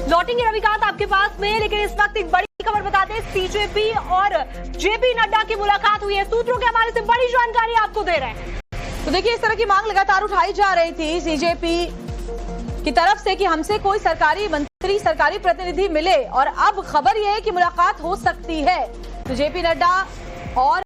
लौटेंगे रविकांत आपके पास में, लेकिन इस वक्त एक बड़ी खबर बताते हैं। सीजेपी और जेपी नड्डा की मुलाकात हुई है। सूत्रों के हमारे से बड़ी जानकारी आपको दे रहे हैं। तो देखिए, इस तरह की मांग लगातार उठाई जा रही थी सीजेपी की तरफ से कि हमसे कोई सरकारी मंत्री, सरकारी प्रतिनिधि मिले, और अब खबर यह है कि मुलाकात हो सकती है। तो जेपी नड्डा और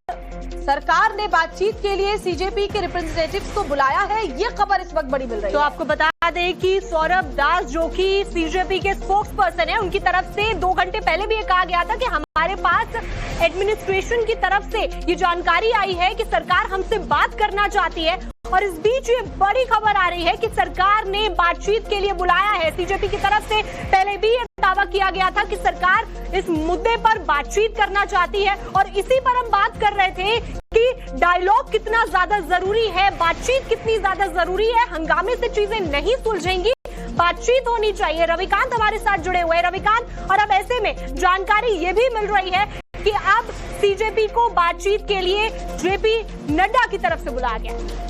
सरकार ने बातचीत के लिए सीजेपी के रिप्रेजेंटेटिव्स को बुलाया है, ये खबर इस वक्त बड़ी मिल रही है। तो आपको बता दें कि सौरभ दास जो कि सीजेपी के स्पोक्स पर्सन है, उनकी तरफ से 2 घंटे पहले भी ये कहा गया था कि हमारे पास एडमिनिस्ट्रेशन की तरफ से ये जानकारी आई है कि सरकार हमसे बात करना चाहती है। और इस बीच ये बड़ी खबर आ रही है कि सरकार ने बातचीत के लिए बुलाया है। सीजेपी की तरफ से पहले भी ये दावा किया गया था कि सरकार इस मुद्दे पर बातचीत करना चाहती है, और इसी पर हम बात कर रहे थे कि डायलॉग कितना ज्यादा जरूरी है, बातचीत कितनी ज्यादा जरूरी है। हंगामे से चीजें नहीं सुलझेंगी, बातचीत होनी चाहिए। रविकांत हमारे साथ जुड़े हुए हैं। रविकांत, और अब ऐसे में जानकारी ये भी मिल रही है कि अब सीजेपी को बातचीत के लिए जेपी नड्डा की तरफ से बुलाया गया।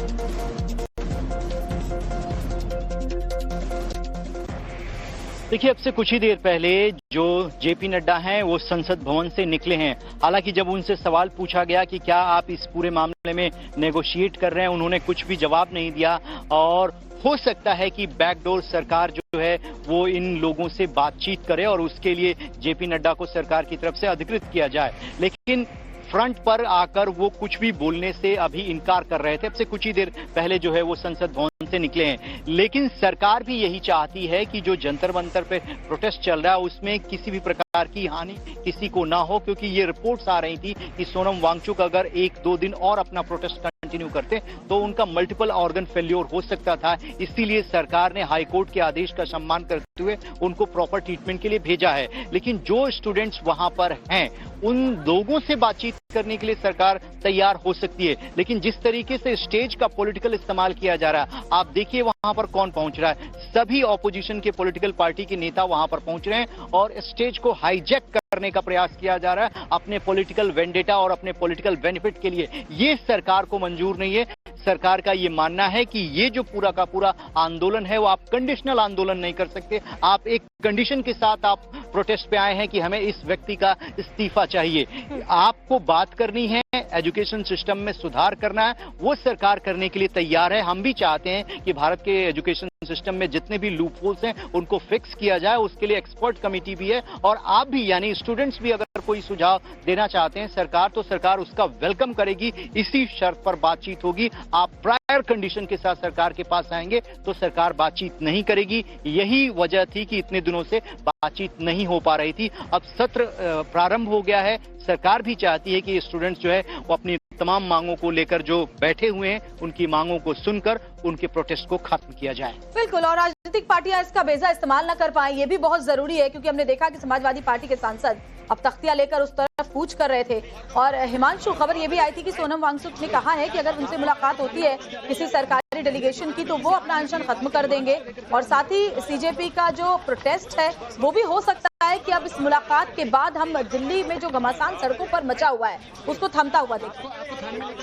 देखिए, अब से कुछ ही देर पहले जो जेपी नड्डा हैं वो संसद भवन से निकले हैं। हालांकि जब उनसे सवाल पूछा गया कि क्या आप इस पूरे मामले में नेगोशिएट कर रहे हैं, उन्होंने कुछ भी जवाब नहीं दिया। और हो सकता है कि बैकडोर सरकार जो है वो इन लोगों से बातचीत करे और उसके लिए जेपी नड्डा को सरकार की तरफ से अधिकृत किया जाए। लेकिन फ्रंट पर आकर वो कुछ भी बोलने से अभी इनकार कर रहे थे। अब से कुछ ही देर पहले जो है वो संसद भवन से निकले हैं। लेकिन सरकार भी यही चाहती है कि जो जंतर मंतर पे प्रोटेस्ट चल रहा है उसमें किसी भी प्रकार की हानि किसी को ना हो, क्योंकि ये रिपोर्ट्स आ रही थी कि सोनम वांगचुक अगर 1-2 दिन और अपना प्रोटेस्ट कंटिन्यू करते तो उनका मल्टीपल ऑर्गन फेल्योर हो सकता था। इसीलिए सरकार ने हाईकोर्ट के आदेश का सम्मान करते हुए उनको प्रॉपर ट्रीटमेंट के लिए भेजा है। लेकिन जो स्टूडेंट्स वहां पर हैं उन लोगों से बातचीत करने के लिए सरकार तैयार हो सकती है। लेकिन जिस तरीके से स्टेज का पॉलिटिकल इस्तेमाल किया जा रहा है, आप देखिए वहां पर कौन पहुंच रहा है। सभी ऑपोजिशन के पॉलिटिकल पार्टी के नेता वहां पर पहुंच रहे हैं और स्टेज को हाईजैक करने का प्रयास किया जा रहा है अपने पॉलिटिकल वेंडेटा और अपने पॉलिटिकल बेनिफिट के लिए। ये सरकार को मंजूर नहीं है। सरकार का ये मानना है कि ये जो पूरा का पूरा आंदोलन है वो आप कंडीशनल आंदोलन नहीं कर सकते। आप एक कंडीशन के साथ आप प्रोटेस्ट पे आए हैं कि हमें इस व्यक्ति का इस्तीफा चाहिए। आपको बात करनी है, एजुकेशन सिस्टम में सुधार करना है, वो सरकार करने के लिए तैयार है। हम भी चाहते हैं कि भारत के एजुकेशन सिस्टम में जितने भी लूप होल्स हैं उनको फिक्स किया जाए। उसके लिए एक्सपर्ट कमेटी भी है और आप भी यानी स्टूडेंट्स भी अगर कोई सुझाव देना चाहते हैं सरकार, तो सरकार उसका वेलकम करेगी। इसी शर्त पर बातचीत होगी। आप प्रायर कंडीशन के साथ सरकार के पास आएंगे तो सरकार बातचीत नहीं करेगी। यही वजह थी कि इतने दिनों से बातचीत नहीं हो पा रही थी। अब सत्र प्रारंभ हो गया है। सरकार भी चाहती है कि स्टूडेंट्स जो है वो अपनी तमाम मांगों को लेकर जो बैठे हुए हैं उनकी मांगों को सुनकर उनके प्रोटेस्ट को खत्म किया जाए। बिल्कुल, और राजनीतिक पार्टियां इसका बेजा इस्तेमाल न कर पाए, ये भी बहुत जरूरी है, क्योंकि हमने देखा कि समाजवादी पार्टी के सांसद अब तख्तियां लेकर उस तरफ कूच कर रहे थे। और हिमांशु, खबर ये भी आई थी कि सोनम वांगचुक ने कहा है कि अगर उनसे मुलाकात होती है किसी सरकारी डेलीगेशन की तो वो अपना अनशन खत्म कर देंगे। और साथ ही सीजेपी का जो प्रोटेस्ट है वो भी हो सकता है कि अब इस मुलाकात के बाद हम दिल्ली में जो घमासान सड़कों पर मचा हुआ है उसको थमता हुआ देखें।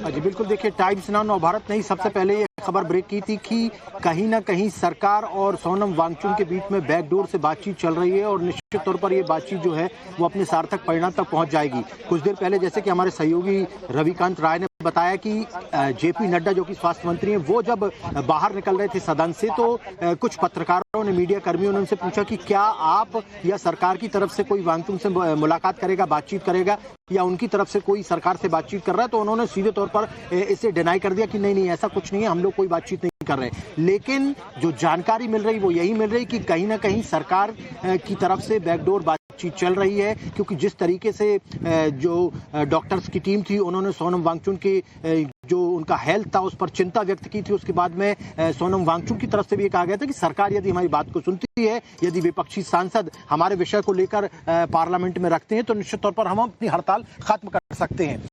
जी बिल्कुल, देखिए टाइम्स नाउ नवभारत ने सबसे पहले ये खबर ब्रेक की थी कि कहीं ना कहीं सरकार और सोनम वांगचुक के बीच में बैकडोर से बातचीत चल रही है और निश्चित तौर पर ये बातचीत जो है वो अपने सार्थक परिणाम तक पहुंच जाएगी। कुछ देर पहले जैसे कि हमारे सहयोगी रविकांत राय ने बताया कि जेपी नड्डा जो कि स्वास्थ्य मंत्री हैं वो जब बाहर निकल रहे थे सदन से तो कुछ पत्रकारों ने, मीडिया कर्मियों ने उनसे पूछा कि क्या आप या सरकार की तरफ से कोई वांगचुक से मुलाकात करेगा, बातचीत करेगा, या उनकी तरफ से कोई सरकार से बातचीत कर रहा है। तो उन्होंने सीधे तौर पर इसे डिनाई कर दिया कि नहीं ऐसा कुछ नहीं है, हम लोग कोई बातचीत नहीं कर रहे। लेकिन जो जानकारी मिल रही वो यही मिल रही कि कहीं ना कहीं सरकार की तरफ से बैकडोर बातचीत चल रही है, क्योंकि जिस तरीके से जो डॉक्टर्स की टीम थी उन्होंने सोनम वांगचुक के जो उनका हेल्थ था उस पर चिंता व्यक्त की थी। उसके बाद में सोनम वांगचुक की तरफ से भी कहा गया था कि सरकार यदि हमारी बात को सुनती है, यदि विपक्षी सांसद हमारे विषय को लेकर पार्लियामेंट में रखते हैं तो निश्चित तौर पर हम अपनी हड़ताल खत्म कर सकते हैं।